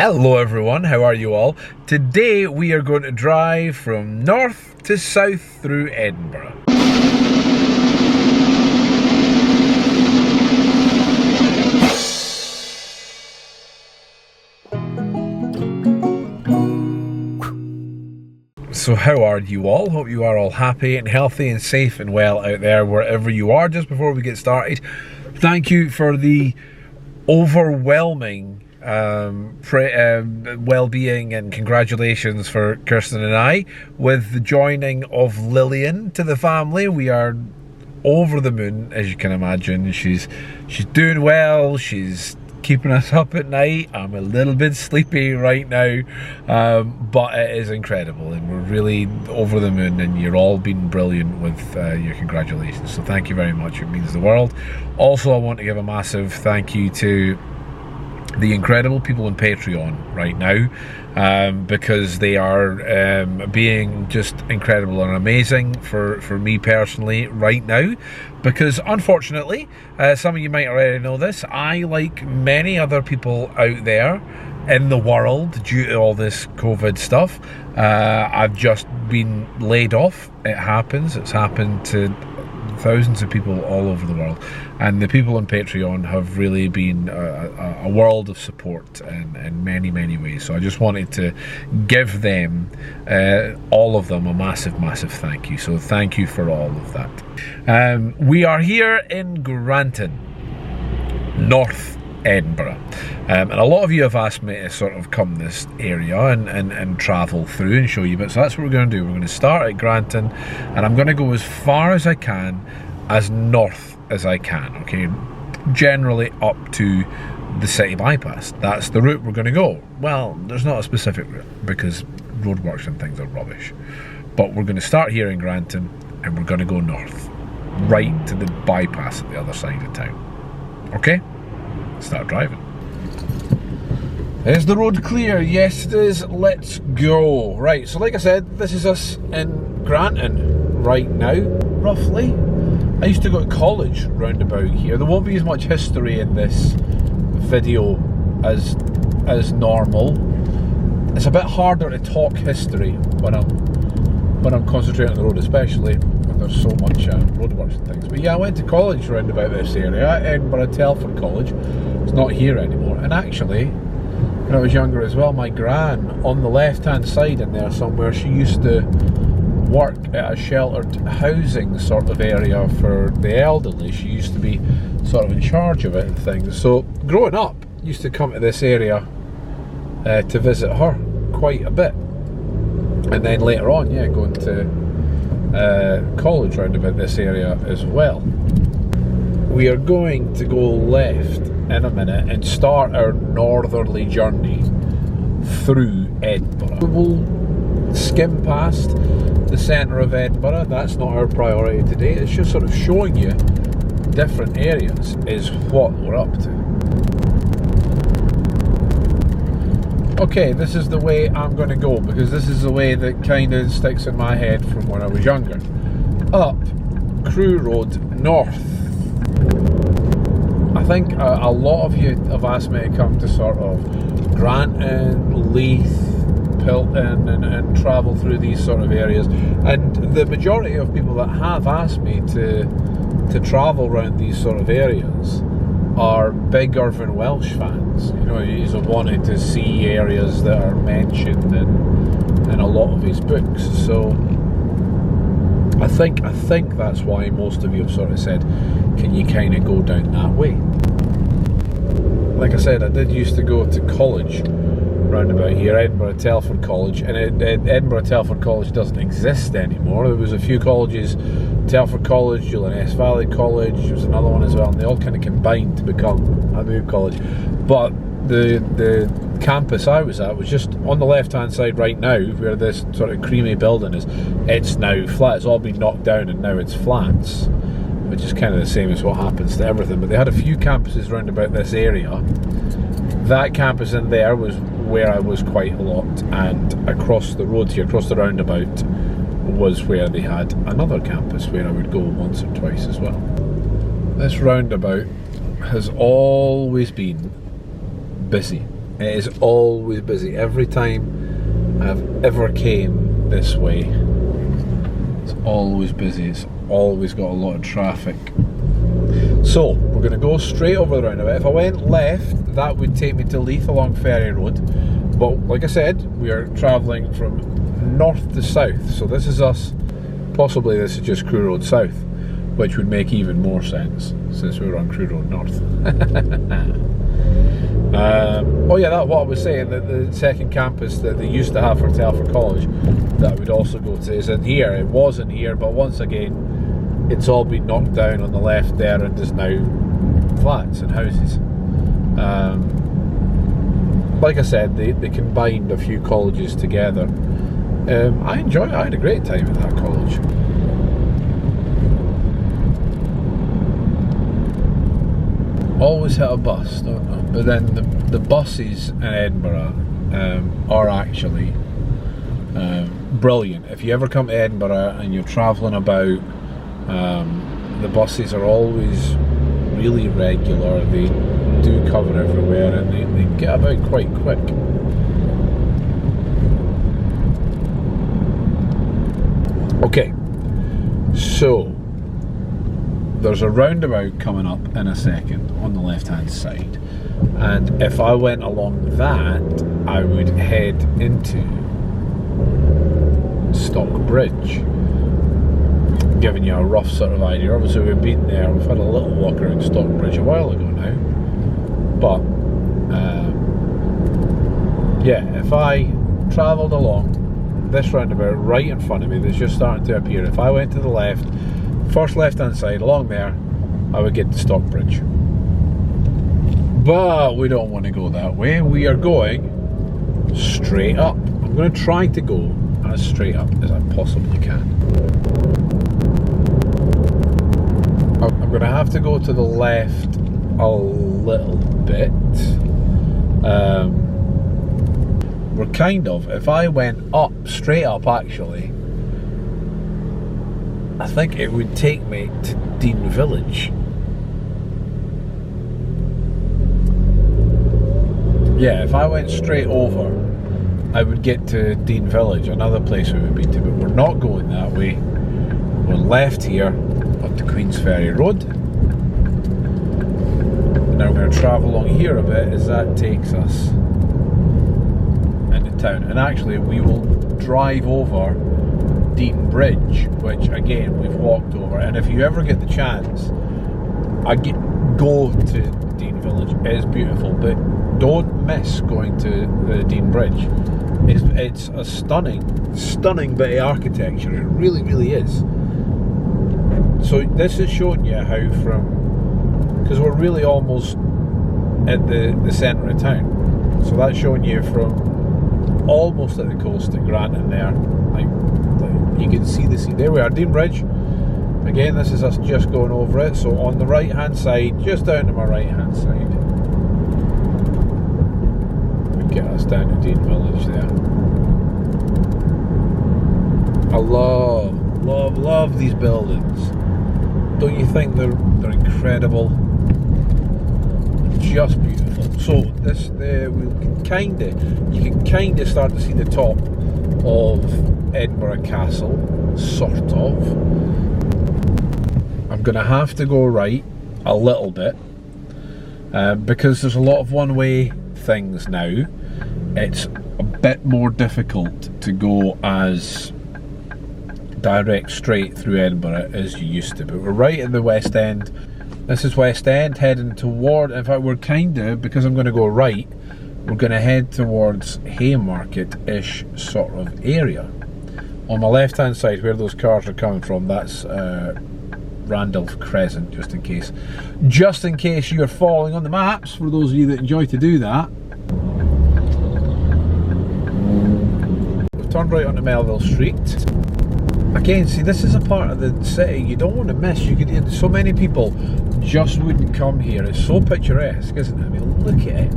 Hello everyone, how are you all? Today we are going to drive from north to south through Edinburgh. So how are you all? Hope you are all happy and healthy and safe and well out there wherever you are. Just before we get started, thank you for the overwhelming well-being and congratulations for Kirsten and I with the joining of Lillian to the family. We are over the moon, as you can imagine. She's doing well. She's keeping us up at night. I'm a little bit sleepy right now, but it is incredible and we're really over the moon, and you're all been brilliant with your congratulations, so thank you very much. It means the world. Also, I want to give a massive thank you to the incredible people on Patreon right now, because they are being just incredible and amazing for me personally right now, because unfortunately, some of you might already know this, I, like many other people out there in the world, due to all this COVID stuff, I've just been laid off. It happens. It's happened to thousands of people all over the world, and the people on Patreon have really been a world of support in many ways. So I just wanted to give them, all of them, a massive thank you. So thank you for all of that. We are here in Granton, North Edinburgh, and a lot of you have asked me to sort of come this area and travel through and show you, but so that's what we're going to do. We're going to start at Granton, and I'm going to go as far as I can, as north as I can, okay, generally up to the city bypass. That's the route we're going to go. Well, there's not a specific route because roadworks and things are rubbish, but we're going to start here in Granton and we're going to go north, right to the bypass at the other side of town. Okay? Start driving. Is the road clear? Yes it is. Let's go. Right, so like I said, this is us in Granton right now, roughly. I used to go to college round about here. There won't be as much history in this video as normal. It's a bit harder to talk history when I'm concentrating on the road, especially when there's so much roadworks and things. But yeah, I went to college round about this area, Edinburgh Telford College. It's not here anymore. And actually, when I was younger as well, my gran, on the left-hand side in there somewhere, she used to work at a sheltered housing sort of area for the elderly. She used to be sort of in charge of it and things. So growing up, used to come to this area to visit her quite a bit. And then later on, yeah, going to college round about this area as well. We are going to go left in a minute and start our northerly journey through Edinburgh. We'll skim past the centre of Edinburgh. That's not our priority today. It's just sort of showing you different areas is what we're up to. Okay, this is the way I'm going to go, because this is the way that kind of sticks in my head from when I was younger. Up Crew Road north. I think a lot of you have asked me to come to sort of Granton, Leith, Pilton and travel through these sort of areas, and the majority of people that have asked me to travel around these sort of areas are big Irvine Welsh fans. You know, he's wanted to see areas that are mentioned in a lot of his books. So I think that's why most of you have sort of said, can you kind of go down that way? Like I said, I did used to go to college round about here, Edinburgh Telford College, and Edinburgh Telford College doesn't exist anymore. There was a few colleges, Telford College, Julian S. Valley College, there was another one as well, and they all kind of combined to become a new college. But the campus I was at was just on the left hand side right now, where this sort of creamy building is. It's now flat. It's all been knocked down and now it's flats, which is kind of the same as what happens to everything. But they had a few campuses round about this area. That campus in there was where I was quite a lot, and across the road here, across the roundabout, was where they had another campus where I would go once or twice as well. This roundabout has always been busy. It is always busy. Every time I've ever came this way, it's always busy. It's always got a lot of traffic. So we're going to go straight over the roundabout. If I went left, that would take me to Leith along Ferry Road. But like I said, we are travelling from north to south. So this is us. Possibly this is just Crew Road South, which would make even more sense since we were on Crew Road North. Oh yeah, that's what I was saying, that the second campus that they used to have for Telford College that I would also go to is in here. It was in here, but once again it's all been knocked down on the left there and is now flats and houses. Like I said, they combined a few colleges together. I had a great time at that college. Always hit a bus, don't I? But then the buses in Edinburgh are actually brilliant. If you ever come to Edinburgh and you're travelling about, the buses are always really regular. They do cover everywhere and they get about quite quick. Okay, so there's a roundabout coming up in a second on the left hand side, and if I went along that I would head into Stockbridge, giving you a rough sort of idea. Obviously we've been there, we've had a little walk around Stockbridge a while ago now, but yeah, if I travelled along this roundabout right in front of me that's just starting to appear, if I went to the left, first left hand side along there, I would get to Stockbridge. But we don't want to go that way. We are going straight up. I'm going to try to go as straight up as I possibly can. I'm going to have to go to the left a little bit. We're kind of, if I went up, straight up actually, I think it would take me to Dean Village. Yeah, if I went straight over, I would get to Dean Village, another place we would be to, but we're not going that way. We're left here up to Queensferry Road. Now we're going to travel along here a bit as that takes us into town. And actually we will drive over Dean Bridge, which again we've walked over, and if you ever get the chance, go to Dean Village. It is beautiful, but don't miss going to the Dean Bridge. It's a stunning bit of architecture. It really, really is. So this is showing you how because we're really almost at the centre of town. So that's showing you from almost at the coast at Granton there. You can see the sea. There we are, Dean Bridge. Again, this is us just going over it. So on the right hand side, just down to my right hand side, we get us down to Dean Village there. I love these buildings. Don't you think they're incredible? Just beautiful. So you can kind of start to see the top of Edinburgh Castle, sort of. I'm going to have to go right a little bit because there's a lot of one-way things now. It's a bit more difficult to go as direct straight through Edinburgh as you used to, but we're right at the West End. This is West End, heading toward, in fact we're because I'm going to go right, we're going to head towards Haymarket-ish sort of area. On my left hand side where those cars are coming from, that's Randolph Crescent, just in case you're following on the maps, for those of you that enjoy to do that. We've turned right onto Melville Street. Again, see, this is a part of the city you don't want to miss. So many people just wouldn't come here. It's so picturesque, isn't it? I mean, look at it.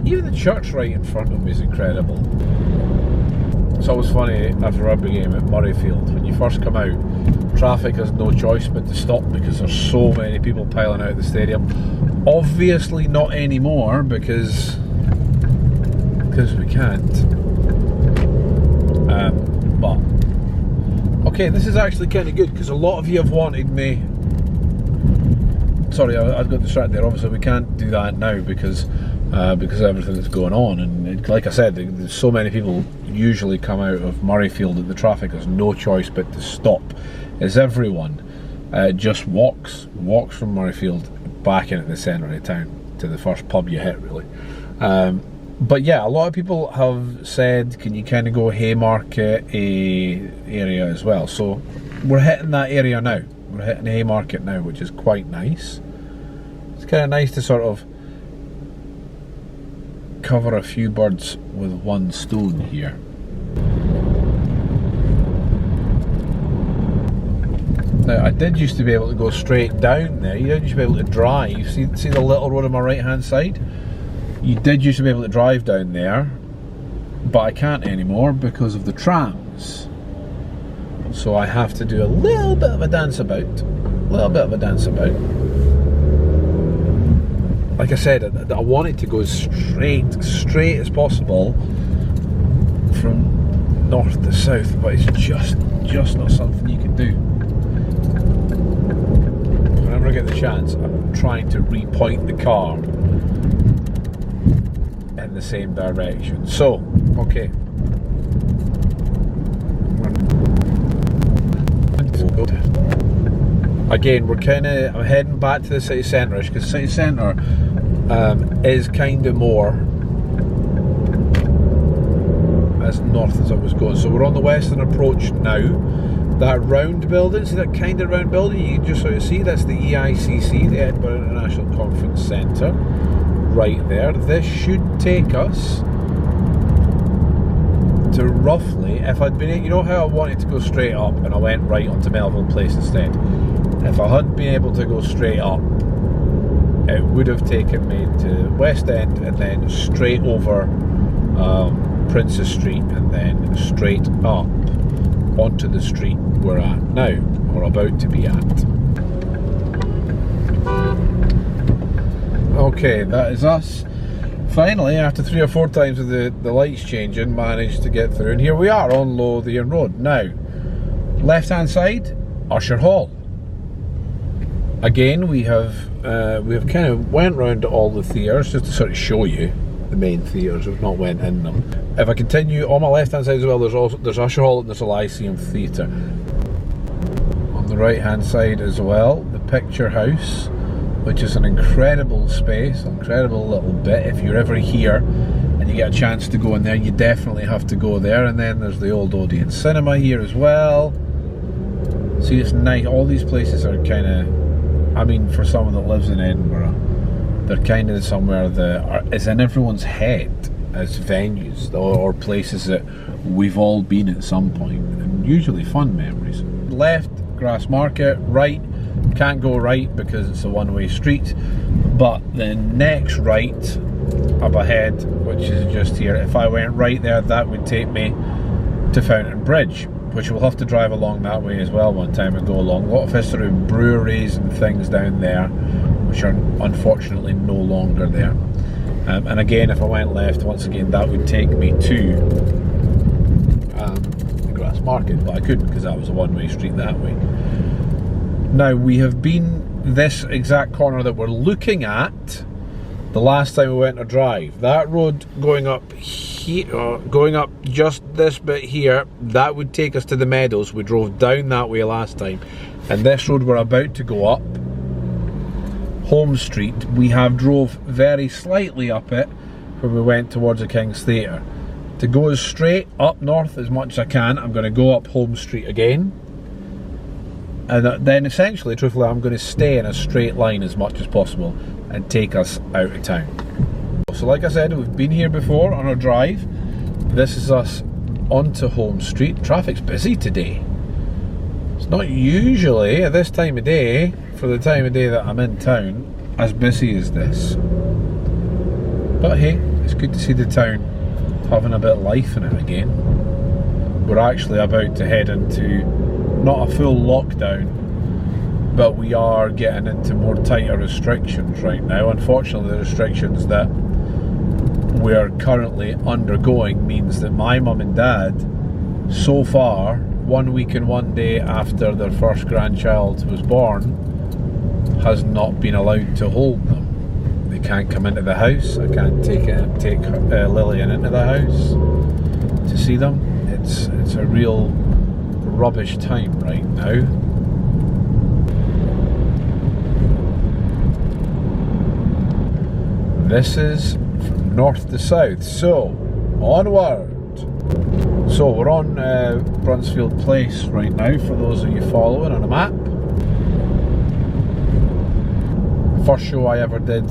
Even the church right in front of me is incredible. It's always funny after a rugby game at Murrayfield, when you first come out, traffic has no choice but to stop because there's so many people piling out of the stadium. Obviously not anymore, because because we can't. But okay, this is actually kind of good because a lot of you have wanted me. Sorry, I got distracted there. Obviously, we can't do that now because of everything that's going on. And like I said, there's so many people usually come out of Murrayfield that the traffic has no choice but to stop. As everyone just walks from Murrayfield back into the centre of town to the first pub you hit, really. But yeah, a lot of people have said, can you kind of go Haymarket area as well? So we're hitting that area now. We're hitting Haymarket now, which is quite nice. It's kind of nice to sort of cover a few birds with one stone here. Now, I did used to be able to go straight down there. You did used to be able to drive. See the little road on my right hand side? You did used to be able to drive down there, but I can't anymore because of the trams. So I have to do a little bit of a dance about. Like I said, I want it to go straight as possible from north to south, but it's just not something you can do. Whenever I get the chance, I'm trying to repoint the car in the same direction. So, okay. Again, I'm heading back to the city centre-ish because city centre is kind of more as north as I was going. So we're on the western approach now. That round building, see that kind of round building, you can just sort of see that's the EICC, the Edinburgh International Conference Centre, right there. This should take us to roughly, if I'd been, you know how I wanted to go straight up and I went right onto Melville Place instead? If I had been able to go straight up, it would have taken me to West End and then straight over Princess Street and then straight up onto the street we're at now, or about to be at. Okay, that is us. Finally, after 3 or 4 times of the lights changing, managed to get through, and here we are on Lothian Road. Now, left hand side, Usher Hall. Again, we have kind of went round to all the theatres just to sort of show you the main theatres. We've not went in them. If I continue on my left hand side as well, there's Usher Hall and there's a Lyceum Theatre. On the right hand side as well, the Picture House, which is an incredible space, an incredible little bit. If you're ever here and you get a chance to go in there, you definitely have to go there. And then there's the Old Odeon Cinema here as well. See, it's nice. All these places are kind of, I mean, for someone that lives in Edinburgh, they're kind of somewhere that is in everyone's head as venues or places that we've all been at some point, and usually fun memories. Left, Grassmarket. Right, can't go right because it's a one-way street, but the next right up ahead, which is just here, if I went right there, that would take me to Fountain Bridge, which we'll have to drive along that way as well one time and go along. A lot of history of breweries and things down there, which are unfortunately no longer there. And again, if I went left, once again, that would take me to the Grassmarket, but I couldn't because that was a one-way street that way. Now, we have been this exact corner that we're looking at the last time we went to drive. That road going up here, going up just this bit here, that would take us to the Meadows. We drove down that way last time. And this road we're about to go up, Home Street, we have drove very slightly up it when we went towards the King's Theatre. To go as straight up north as much as I can, I'm going to go up Home Street again. And then essentially, truthfully, I'm going to stay in a straight line as much as possible and take us out of town. So like I said, we've been here before on our drive. This is us onto Home Street. Traffic's busy today. It's not usually at this time of day, for the time of day that I'm in town, as busy as this. But hey, it's good to see the town having a bit of life in it again. We're actually about to head into not a full lockdown, but we are getting into more tighter restrictions right now. Unfortunately, the restrictions that we're currently undergoing means that my mum and dad, so far, 1 week and 1 day after their first grandchild was born, has not been allowed to hold them. They can't come into the house. I can't take Lillian into the house to see them. It's a real rubbish time right now. This is from north to south, so onward. So we're on Brunsfield Place right now, for those of you following on a map. First show I ever did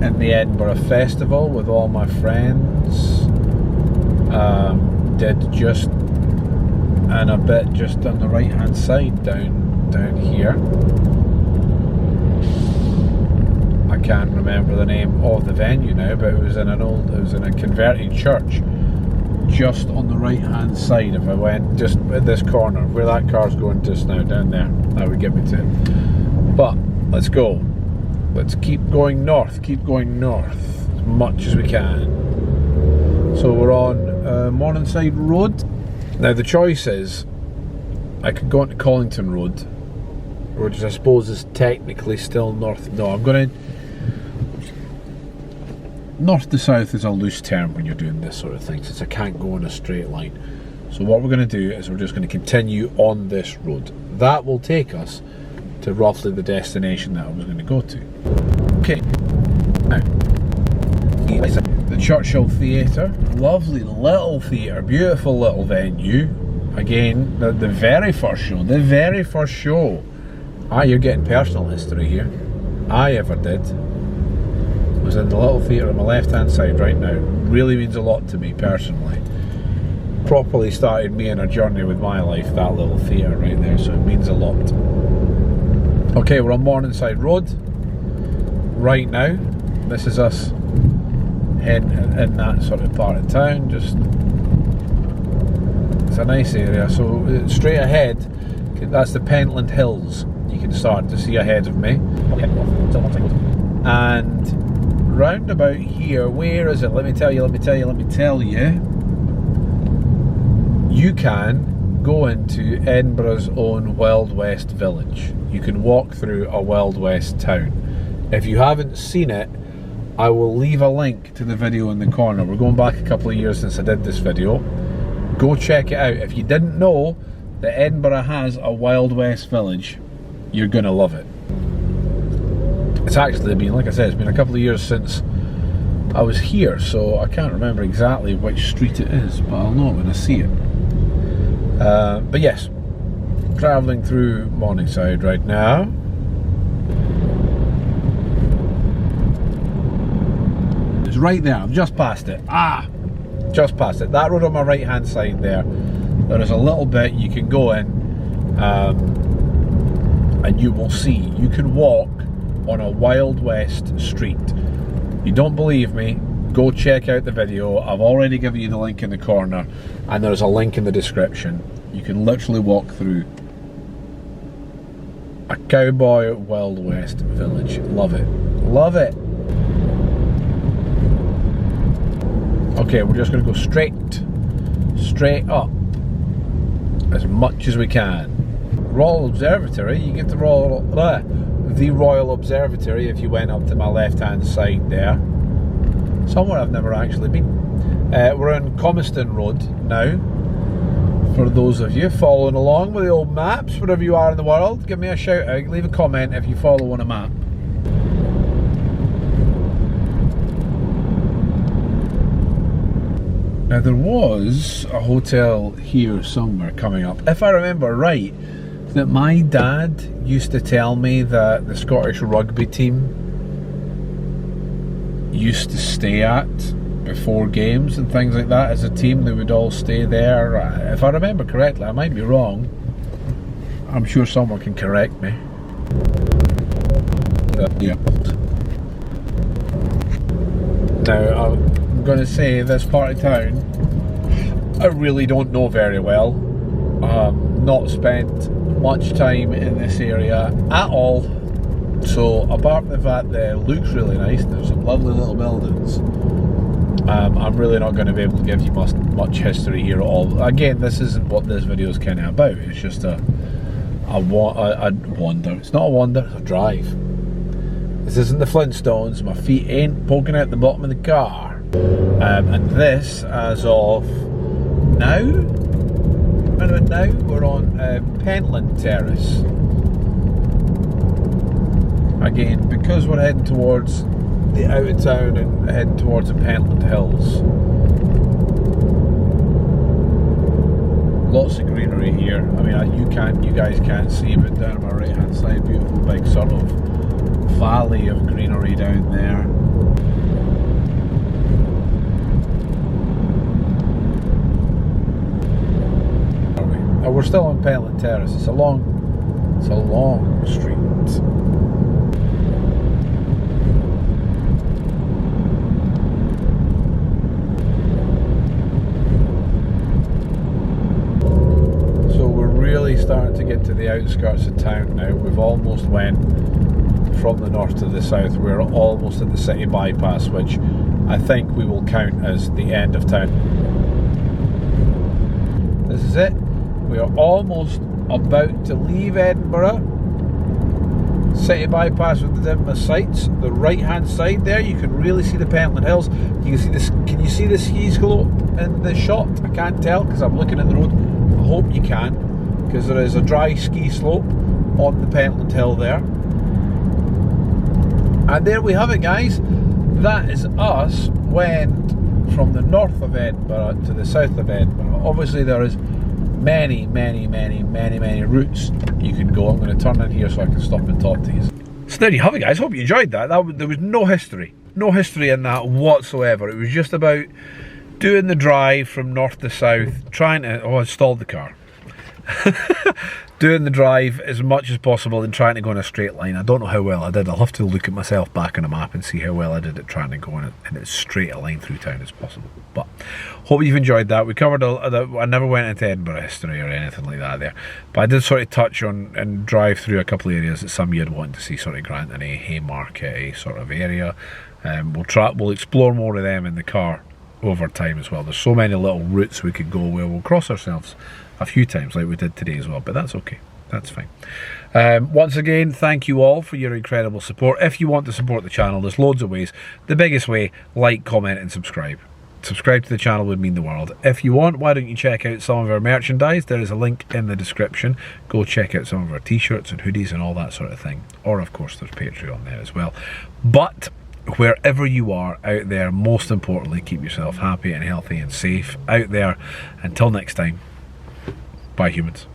in the Edinburgh Festival with all my friends. Did just and a bit just on the right hand side down here. I can't remember the name of the venue now, but it was in a converted church just on the right hand side. If I went just at this corner where that car's going just now, down there, that would get me to it. But let's go. Let's keep going north as much as we can. So we're on Morningside Road. Now the choice is, I could go into Collington Road, which I suppose is technically still north. No, I'm going to... North to south is a loose term when you're doing this sort of thing, since I can't go in a straight line. So what we're going to do is we're just going to continue on this road. That will take us to roughly the destination that I was going to go to. Okay, now, the Churchill Theatre, lovely little theatre, beautiful little venue. Again, the very first show, you're getting personal history here, I ever did, was in the little theatre on my left hand side right now. Really means a lot to me personally. Properly started me on a journey with my life, that little theatre right there, so it means a lot. Okay, we're on Morningside Road right now. This is us heading in that sort of part of town. Just, it's a nice area. So straight ahead, that's the Pentland Hills. You can start to see ahead of me. And round about here, where is it? Let me tell you. You can go into Edinburgh's own Wild West village. You can walk through a Wild West town. If you haven't seen it, I will leave a link to the video in the corner. We're going back a couple of years since I did this video. Go check it out. If you didn't know that Edinburgh has a Wild West village, you're going to love it. It's actually been, like I said, it's been a couple of years since I was here, so I can't remember exactly which street it is, but I'll know it when I see it. But yes, travelling through Morningside right now. It's right there, I've just passed it. Just past it. That road on my right hand side there is a little bit you can go in, and you will see, you can walk on a Wild West street. You don't believe me? Go check out the video. I've already given you the link in the corner, and there's a link in the description. You can literally walk through a cowboy Wild West village. Love it. Love it. Okay, we're just going to go straight up as much as we can. Royal Observatory, you get the Royal Observatory if you went up to my left hand side there. Somewhere I've never actually been. We're on Comiston Road now. For those of you following along with the old maps, wherever you are in the world, give me a shout out, leave a comment if you follow on a map. Now there was a hotel here somewhere coming up, if I remember right, that my dad used to tell me that the Scottish rugby team used to stay at before games and things like that. As a team, they would all stay there. If I remember correctly, I might be wrong. I'm sure someone can correct me. Yeah. Now, I'm going to say this part of town, I really don't know very well. Not spent much time in this area at all. So apart from the fact that it looks really nice, there's some lovely little buildings. I'm really not going to be able to give you much history here at all. Again, this isn't what this video is kind of about. It's just a wander. It's not a wander, it's a drive. This isn't the Flintstones. My feet ain't poking out the bottom of the car. And this, as of now, we're on Pentland Terrace. Again, because we're heading towards the out of town and heading towards the Pentland Hills. Lots of greenery here. I mean, you guys can't see, but down on my right hand side, beautiful big sort of valley of greenery down there. We're still on Pentland Terrace. It's a long street. So we're really starting to get to the outskirts of town now. We've almost went from the north to the south. We're almost at the city bypass, which I think we will count as the end of town. This is it. We are almost about to leave Edinburgh. City bypass with the dimmer sights. The right hand side there, you can really see the Pentland Hills. You can see this. Can you see the ski slope in the shot? I can't tell because I'm looking at the road. I hope you can, because there is a dry ski slope on the Pentland Hill there. And there we have it, guys. That is us went from the north of Edinburgh to the south of Edinburgh. Obviously there is many routes you can go. I'm going to turn in here so I can stop and talk to you. So there you have it, guys. Hope you enjoyed that. There was no history in that whatsoever. It was just about doing the drive from north to south, trying to... Oh, I stalled the car. Doing the drive as much as possible and trying to go in a straight line. I don't know how well I did. I'll have to look at myself back on a map and see how well I did at trying to go in as straight a line through town as possible. But hope you've enjoyed that. We covered I never went into Edinburgh history or anything like that there, but I did sort of touch on and drive through a couple of areas that some of you'd want to see, sort of Granton, Haymarket sort of area. We'll explore more of them in the car over time as well. There's so many little routes we could go where we'll cross ourselves a few times like we did today as well, but that's okay, that's fine. Once again, thank you all for your incredible support. If you want to support the channel, there's loads of ways. The biggest way, like, comment and subscribe. Subscribe to the channel would mean the world. If you want, why don't you check out some of our merchandise? There is a link in the description. Go check out some of our t-shirts and hoodies and all that sort of thing. Or of course there's Patreon there as well. But wherever you are out there, most importantly, keep yourself happy and healthy and safe out there. Until next time, bye humans.